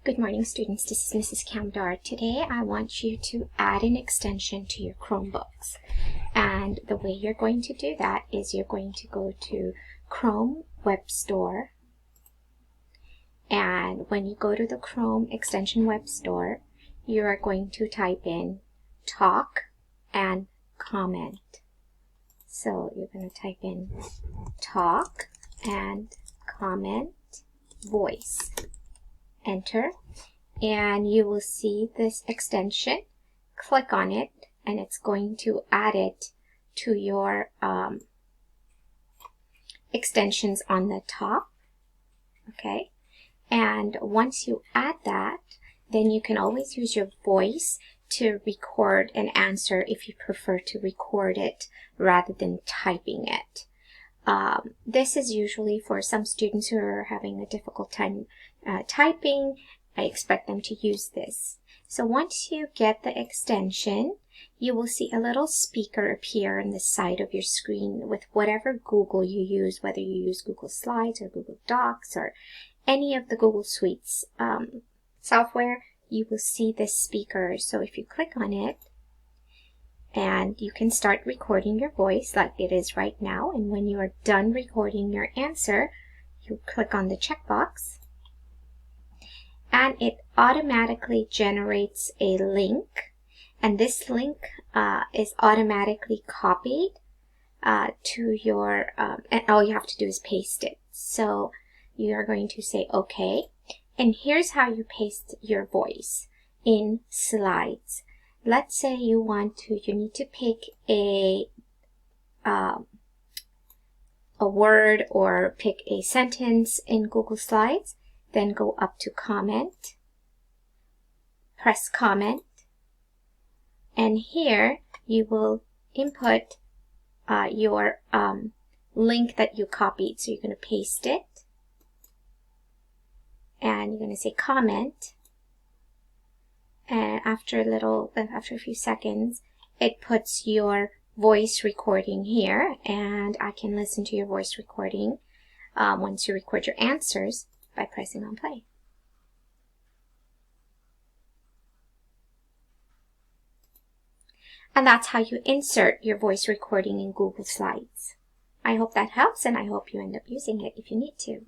Good morning, students. This is Mrs. Kamdar. Today I want you to add an extension to your Chromebooks. And the way you're going to do that is you're going to go to Chrome Web Store. And when you go to the Chrome Extension Web Store, you are going to type in talk and comment. So you're going to type in talk and comment voice. Enter, and you will see this extension. Click on it and it's going to add it to your extensions on the top. Okay, and once you add that, then you can always use your voice to record an answer if you prefer to record it rather than typing it. This is usually for some students who are having a difficult time typing. I expect them to use this. So once you get the extension, you will see a little speaker appear on the side of your screen with whatever Google you use, whether you use Google Slides or Google Docs or any of the Google Suites software, you will see this speaker. So if you click on it, and you can start recording your voice like it is right now. And when you are done recording your answer, you click on the checkbox and it automatically generates a link. And this link is automatically copied to your, and all you have to do is paste it. So you are going to say OK. And here's how you paste your voice in Slides. Let's say you need to pick a word or pick a sentence in Google Slides, then go up to comment, press comment, and here you will input your link that you copied. So you're going to paste it, and you're going to say comment. And after a few seconds, it puts your voice recording here, and I can listen to your voice recording once you record your answers by pressing on play. And that's how you insert your voice recording in Google Slides. I hope that helps, and I hope you end up using it if you need to.